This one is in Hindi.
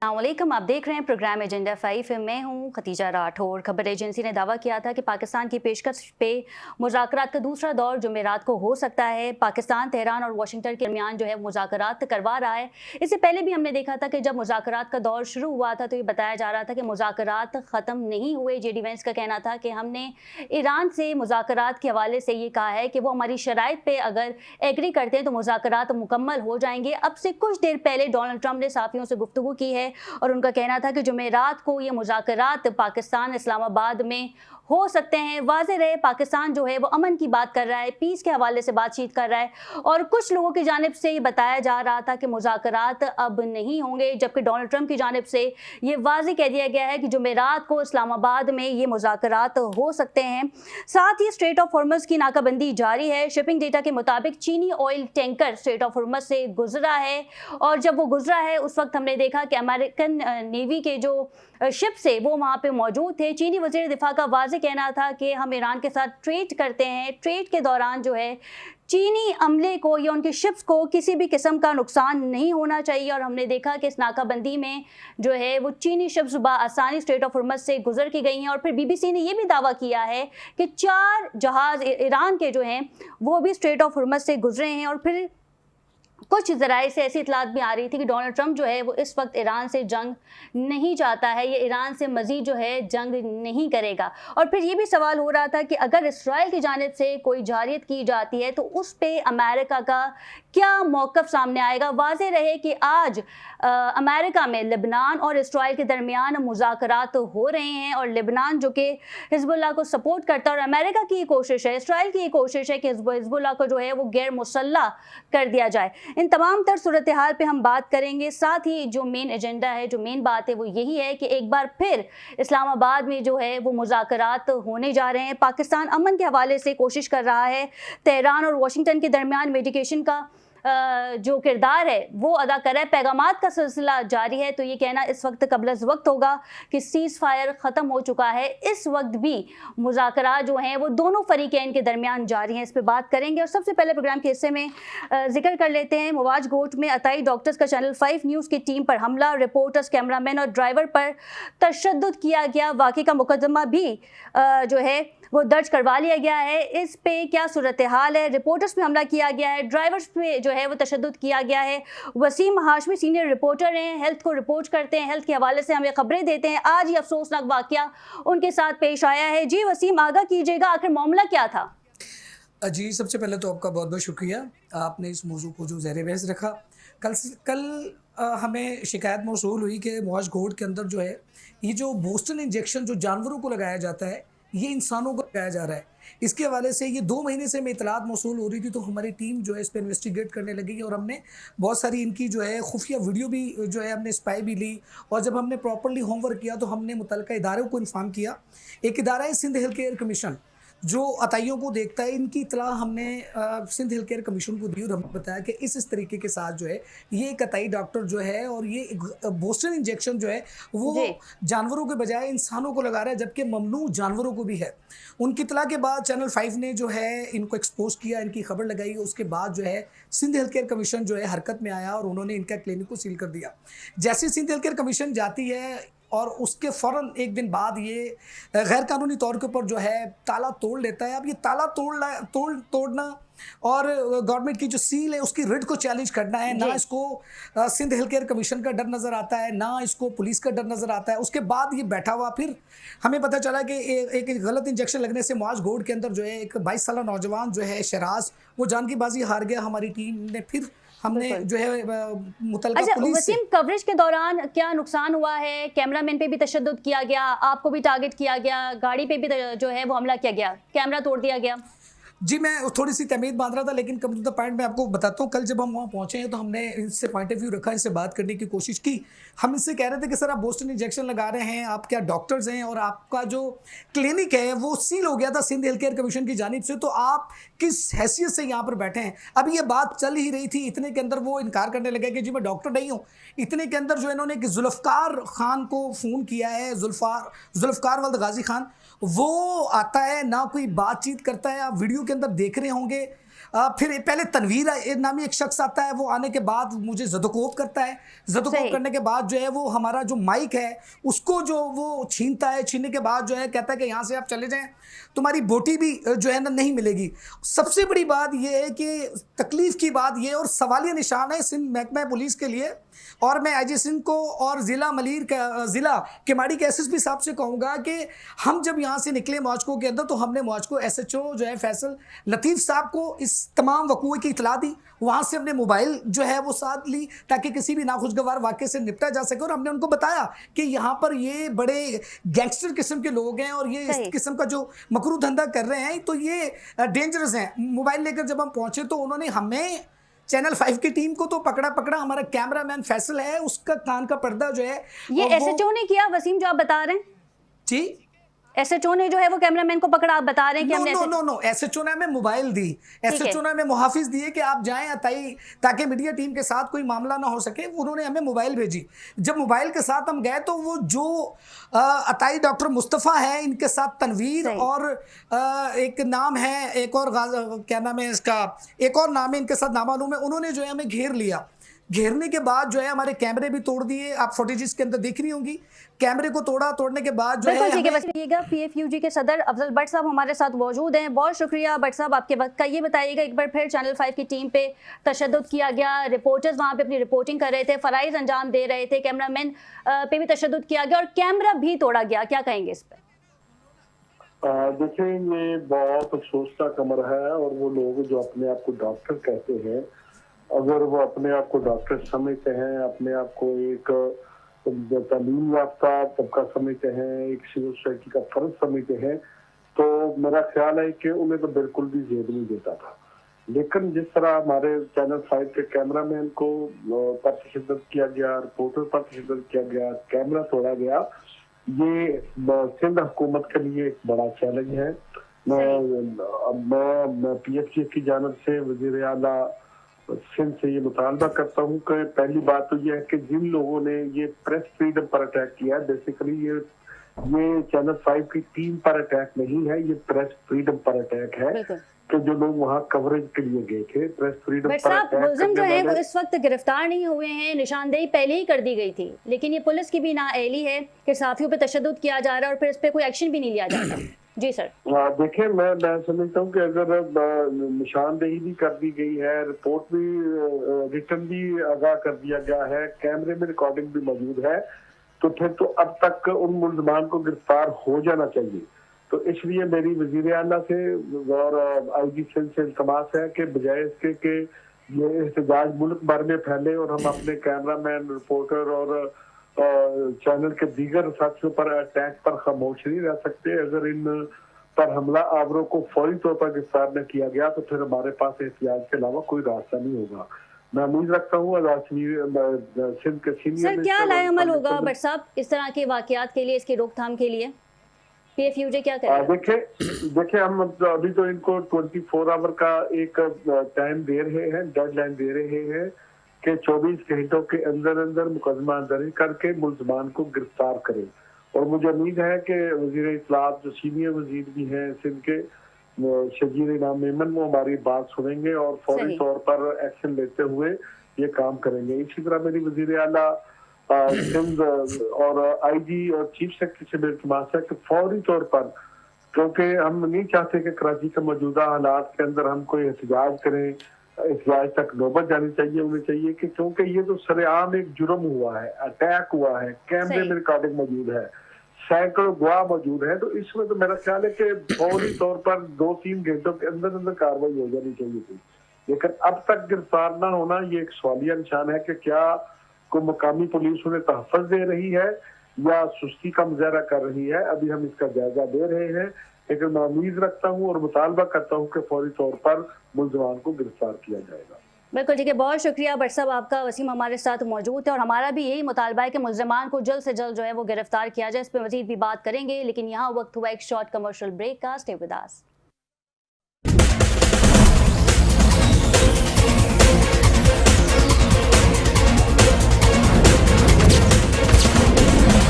अस्सलामुअलैकुम, आप देख रहे हैं प्रोग्राम एजेंडा 5। मैं हूं खतीजा राठौर। खबर एजेंसी ने दावा किया था कि पाकिस्तान की पेशकश पे मुज़ाकरात का दूसरा दौर जुमेरात को हो सकता है। पाकिस्तान तेहरान और वाशिंगटन के दरमियान जो है मुज़ाकरात करवा रहा है। इससे पहले भी हमने देखा था कि जब मुज़ाकरात का दौर शुरू हुआ था तो ये बताया जा रहा था कि मुज़ाकरात ख़त्म नहीं हुए। जेडी वेंस का कहना था कि हमने ईरान से मुज़ाकरात के हवाले से ये कहा है कि वो हमारी शराइत पे अगर एग्री करते हैं तो मुज़ाकरात मुकम्मल हो जाएंगे। अब से कुछ देर पहले डोनाल्ड ट्रंप ने सहाफ़ियों से गुफ्तगू की है और उनका कहना था कि जुमेरात को ये मुज़ाकरात पाकिस्तान इस्लामाबाद में हो सकते हैं। वाज़ेह रहे, पाकिस्तान जो है वो अमन की बात कर रहा है, पीस के हवाले से बातचीत कर रहा है और कुछ लोगों की जानिब से ये बताया जा रहा था कि मुज़ाकरात अब नहीं होंगे, जबकि डोनाल्ड ट्रंप की जानिब से ये वाज़ेह कह दिया गया है कि जुमेरात को इस्लामाबाद में ये मुज़ाकरात हो सकते हैं। साथ ही स्ट्रेट ऑफ हॉर्मज़ की नाकाबंदी जारी है। शिपिंग डेटा के मुताबिक चीनी ऑयल टैंकर स्ट्रेट ऑफ हॉर्मज़ से गुजरा है और जब वो गुजरा है उस वक्त हमने देखा कि अमेरिकन नेवी के जो शिप्स है वो वहाँ पे मौजूद थे। चीनी वज़ीर दिफा का वाज़ेह कहना था कि हम ईरान के साथ ट्रेड करते हैं, ट्रेड के दौरान जो है चीनी अमले को या उनके शिप्स को किसी भी किस्म का नुकसान नहीं होना चाहिए। और हमने देखा कि इस नाकाबंदी में जो है वो चीनी शिप्स आसानी स्ट्रेट ऑफ हॉर्मज़ से गुजर की गई हैं। और फिर बीबीसी ने यह भी दावा किया है कि 4 जहाज़ ईरान के जो हैं वो भी स्ट्रेट ऑफ हॉर्मज़ से गुजरे हैं। और फिर कुछ ज़राए से ऐसी इतलात भी आ रही थी कि डोनाल्ड ट्रंप जो है वो इस वक्त ईरान से जंग नहीं चाहता है, ये ईरान से मज़ीद जो है जंग नहीं करेगा। और फिर ये भी सवाल हो रहा था कि अगर इसराइल की जानिब से कोई जारियत की जाती है तो उस पर अमेरिका का क्या मौक़िफ़ सामने आएगा। वाज़ेह रहे कि आज अमेरिका में लेबनान और इसराइल के दरमियान मुज़ाकरात हो रहे हैं और लेबनान जो कि हिज़्बुल्लाह को सपोर्ट करता है और अमेरिका की कोशिश है, इसराइल की कोशिश है कि हिज़्बुल्लाह को जो है वो गैर मुसल्लह कर दिया जाए। इन तमाम तर सूरत हाल पे हम बात करेंगे। साथ ही जो मेन एजेंडा है, जो मेन बात है वो यही है कि एक बार फिर इस्लामाबाद में जो है वो मुज़ाकरात होने जा रहे हैं। पाकिस्तान अमन के हवाले से कोशिश कर रहा है। तेहरान और वाशिंगटन के दरमियान मेडिकेशन का जो किरदार है वो अदा कर रहा है। पैगामात का सिलसिला जारी है। तो ये कहना इस वक्त कबल वक्त होगा कि सीज़ फायर ख़त्म हो चुका है। इस वक्त भी मुज़ाकरात जो हैं वो दोनों फ़रीक़ैन के दरमियान जारी हैं। इस पर बात करेंगे और सबसे पहले प्रोग्राम के हिस्से में जिक्र कर लेते हैं मवाज गोट में अताई डॉक्टर्स का चैनल 5 न्यूज़ की टीम पर हमला, रिपोर्टर्स, कैमरामैन और ड्राइवर पर तशद्दुद किया गया। वाक़ई का मुकदमा भी जो है वो दर्ज करवा लिया गया है। इस पे क्या सूरत हाल है? रिपोर्टर्स पे हमला किया गया है, ड्राइवर्स पे जो है वो तशद्दुद किया गया है। वसीम हाशमी सीनियर रिपोर्टर हैं, हेल्थ को रिपोर्ट करते हैं, हेल्थ के हवाले से हमें खबरें देते हैं। आज ये अफसोसनाक वाक़या उनके साथ पेश आया है। जी वसीम, आगाह कीजिएगा, आखिर मामला क्या था? जी, सबसे पहले तो आपका बहुत-बहुत शुक्रिया। आपने इस मौज़ू को जो ज़ेर-ए-बहस रखा। कल हमें शिकायत मौसूल हुई कि मुआज़ घोट के अंदर जो है, ये जो बोस्टन इंजेक्शन जो जानवरों को लगाया जाता है, ये इंसानों को लगाया जा रहा है। इसके हवाले से ये 2 महीने से हमें इत्तलात मौसूल हो रही थी, तो हमारी टीम जो है इस पे इन्वेस्टिगेट करने लगी और हमने बहुत सारी इनकी जो है खुफिया वीडियो भी जो है हमने स्पाई भी ली। और जब हमने प्रॉपर्ली होमवर्क किया तो हमने मुतल्लिका इदारों को इन्फॉर्म किया। एक इदारा है सिंध हेल्थ केयर कमीशन, जो अताइयों को देखता है। इनकी इत्तला हमने सिंध हेल्थ केयर कमीशन को दी और हमें बताया कि इस तरीके के साथ जो है ये एक अताई डॉक्टर जो है और ये बोस्टन इंजेक्शन जो है वो जानवरों के बजाय इंसानों को लगा रहा है, जबकि ममनू जानवरों को भी है। उनकी इत्तला के बाद चैनल 5 ने जो है इनको एक्सपोज किया, इनकी खबर लगाई। उसके बाद जो है सिंध हेल्थ केयर कमीशन जो है हरकत में आया और उन्होंने इनका क्लिनिक को सील कर दिया। जैसे सिंध हेल्थ केयर कमीशन जाती है और उसके फ़ौरन एक दिन बाद ये गैर कानूनी तौर के ऊपर जो है ताला तोड़ लेता है। अब ये ताला तोड़ना और गवर्नमेंट की जो सील है उसकी रिट को चैलेंज करना है, ना इसको सिंध हेल्थ केयर कमीशन का डर नज़र आता है, ना इसको पुलिस का डर नज़र आता है। उसके बाद ये बैठा हुआ, फिर हमें पता चला कि एक गलत इंजेक्शन लगने से मुआज़ घोट के अंदर जो है एक 22 साला नौजवान जो है शराज, वो जान की बाजी हार गया। हमारी टीम ने फिर हमने जो है मुतल्लिका पुलिस वसीम, कवरेज के दौरान क्या नुकसान हुआ है? कैमरामैन पे भी तशद्दुद किया गया, आपको भी टारगेट किया गया, गाड़ी पे भी जो है वो हमला किया गया, कैमरा तोड़ दिया गया। जी, मैं थोड़ी-सी तमीज़ बाँध रहा था, लेकिन कम टू द पॉइंट मैं आपको बताता हूँ। कल जब हम वहाँ पहुँचे हैं तो हमने इनसे पॉइंट ऑफ व्यू रखा, इनसे बात करने की कोशिश की। हम इनसे कह रहे थे कि सर आप बोस्टन इंजेक्शन लगा रहे हैं, आप क्या डॉक्टर्स हैं और आपका जो क्लिनिक है वो सील हो गया था सिंध हेल्थ केयर कमीशन की जानिब से, तो आप किस हैसियत से यहाँ पर बैठे हैं? अब ये बात चल ही रही थी, इतने के अंदर वो इनकार करने लगे कि जी मैं डॉक्टर नहीं हूँ। इतने के अंदर जो इन्होंने जुल्फ़कार खान को फ़ोन किया है, जुल्फ़कार वल्द गाज़ी खान, वो आता है, ना कोई बातचीत करता है। आप वीडियो के अंदर देख रहे होंगे फिर पहले तनवीर नामी एक शख्स आता है, वो आने के बाद मुझे ज़दोकोब करता है। ज़दोकोब सही। करने के बाद जो है वो हमारा जो माइक है उसको जो वो छीनता है, छीनने के बाद जो है कहता है कि यहाँ से आप चले जाएं, तुम्हारी बोटी भी जो है ना नहीं मिलेगी। सबसे बड़ी बात ये है कि तकलीफ की बात ये और सवालिया निशान है सिंध महकमा पुलिस के लिए, और मैं आईजी सिंध को और ज़िला केमाड़ी के एसएसपी साहब से कहूँगा कि हम जब यहाँ से निकले मौजको के अंदर तो हमने मौजको एसएचओ जो है फैसल लतीफ़ साहब को इस तमाम वक़ूए की इतला दी। वहाँ से हमने मोबाइल जो है वो साथ ली ताकि किसी भी नाखुशगवार वाक़े से निपटा जा सके, और हमने उनको बताया कि यहाँ पर ये बड़े गैंगस्टर किस्म के लोग हैं और ये इस सही। किस्म का जो मकरू धंधा कर रहे हैं तो ये डेंजरस हैं। मोबाइल लेकर जब हम पहुँचे तो उन्होंने हमें चैनल 5 की टीम को तो पकड़ा, हमारा कैमरामैन फैसल है उसका कान का पर्दा जो है ये और वो- एसएचओ ने किया, वसीम, जो आप बता रहे हैं? जी एसएचओ ने जो है वो कैमरामैन को पकड़ा, आप बता रहे हैं कि हमने नो एसएचओ ने हमें मोबाइल दी, एसएचओ ने हमें मुहाफिज दिए कि आप जाएं अताई, ताकि मीडिया टीम के साथ कोई मामला ना हो सके। उन्होंने हमें मोबाइल भेजी। जब मोबाइल के साथ हम गए तो वो जो अताई डॉक्टर मुस्तफ़ा है, इनके साथ तनवीर सही। और एक नाम है, एक और क्या नाम है इसका, एक और नाम है इनके साथ नामालूम है, उन्होंने जो है हमें घेर लिया। घेरने के बाद जो है हमारे कैमरे भी तोड़ दिए, आप फुटेजेस के अंदर देख रही होंगी, कैमरे को तोड़ा। तोड़ने के बाद जो बिल्कुल है ठीक है। हमें- बस रहिएगा, पीएफयूजी के सदर अफजल भट्ट साहब हमारे साथ मौजूद हैं। बहुत शुक्रिया भट्ट साहब आपके वक्त का। ये बताइएगा एक बार फिर, चैनल 5 की टीम पे तशद्दुद किया गया, रिपोर्टर्स वहाँ पे अपनी रिपोर्टिंग कर रहे थे, फराइज अंजाम दे रहे थे, कैमरामैन पे भी तशद्दुद किया गया और कैमरा भी तोड़ा गया, क्या कहेंगे इस पर? देखिए, ये बहुत अफसोस का कमर है, और वो लोग जो अपने आप को डॉक्टर कहते हैं, अगर वो अपने आप को डॉक्टर समझते हैं, अपने आप को एक तालीम याफ्ता तबका समझते हैं, एक सिविल सोसाइटी का फर्ज समझते हैं, तो मेरा ख्याल है कि उन्हें तो बिल्कुल भी जेब नहीं देता था। लेकिन जिस तरह हमारे चैनल 5 के कैमरामैन को पर तशद्दुद किया गया, रिपोर्टर पर तशद्दुद किया गया, कैमरा तोड़ा गया, ये सिंध हुकूमत के लिए एक बड़ा चैलेंज है। मैं पीएफजी की जानिब से वज़ीर आला सिंध से ये मुतालबा करता हूँ कि पहली बात तो ये है कि जिन लोगों ने ये प्रेस फ्रीडम पर अटैक किया है, बेसिकली ये चैनल 5 की टीम पर अटैक नहीं है, ये प्रेस फ्रीडम पर अटैक है बिल्कुल। कि जो लोग वहाँ कवरेज के लिए गए थे, प्रेस फ्रीडम बट पर साहब, अटैक मुलजिम जो करने है वो वाले- इस वक्त गिरफ्तार नहीं हुए हैं, निशानदेही पहले ही कर दी गई थी, लेकिन ये पुलिस की भी नाअहली है कि साथियों पे तशद्दुद किया जा रहा है और फिर इस पे कोई एक्शन भी नहीं लिया जा रहा। जी सर। देखिए, मैं समझता हूँ कि अगर निशानदेही भी कर दी गई है, रिपोर्ट भी रिटर्न भी आगाह कर दिया गया है, कैमरे में रिकॉर्डिंग भी मौजूद है, तो फिर तो अब तक उन मुल्ज़मान को गिरफ्तार हो जाना चाहिए। तो इसलिए मेरी वज़ीर आला से और आईजी सिंध से इल्तमास है कि बजाय इसके कि ये एहतजाज मुल्क भर में फैले और हम अपने कैमरामैन, रिपोर्टर और चैनल के दीगर साथियों पर अटैक पर खामोश नहीं रह सकते। अगर इन पर हमला आवरों को फौरी तौर पर गिरफ्तार न किया गया तो फिर हमारे पास एहतियाज के अलावा कोई रास्ता नहीं होगा। मैं उम्मीद रखता हूँ सिंध के सीनियर सर, क्या लाएअमल होगा भट्ट साहब इस तरह के वाकयात के लिए, इसकी रोकथाम के लिए पीएफयूजे क्या करेगा? देखिए, हम अभी तो इनको 24 आवर का एक टाइम दे रहे हैं, डेडलाइन दे रहे हैं कि 24 घंटों के अंदर अंदर मुकदमा दर्ज करके मुल्ज़मान को गिरफ्तार करें। और मुझे उम्मीद है कि वज़ीर इत्तलात जो सीनियर वज़ीर भी हैं सिंध के, शजीर इनाम मेमन, वो हमारी बात सुनेंगे और फौरी तौर पर एक्शन लेते हुए ये काम करेंगे। इसी तरह मेरी वज़ीर आला सिंध और आईजी और चीफ सेक्रेटरी से मेरी इल्तिमास है कि फौरी तौर पर, क्योंकि हम नहीं चाहते कि कराची के मौजूदा हालात के अंदर हम कोई एहतजाज करें, एहतजाज तक नौबत जानी चाहिए, उन्हें चाहिए कि क्योंकि ये तो सरेआम एक जुर्म हुआ है, अटैक हुआ है, कैमरे में रिकॉर्डिंग मौजूद है, सैकड़ों गवाह मौजूद है, तो इसमें तो मेरा ख्याल है कि फौरी तौर पर 2-3 घंटों के अंदर अंदर कार्रवाई हो जानी चाहिए थी। लेकिन अब तक गिरफ्तार ना होना ये एक सवालिया निशान है कि क्या को मकामी पुलिस उन्हें तहफ़्फ़ुज़ दे रही है या सुस्ती का मुजाहरा कर रही है। अभी हम इसका जायजा दे रहे हैं, लेकिन मैं उम्मीद रखता हूँ और मुतालबा करता हूँ कि फौरी तौर पर मुल्ज़मान को गिरफ्तार किया जाएगा। बिल्कुल ठीक है, बहुत शुक्रिया भट्ट साहब आपका। वसीम हमारे साथ मौजूद है और हमारा भी यही मुतालबा है कि मुल्ज़मान को जल्द से जल्द जो है वो गिरफ्तार किया जाए। इस पर मज़ीद भी बात करेंगे, लेकिन यहाँ वक्त हुआ एक शॉर्ट कमर्शियल ब्रेक का। Stay with us.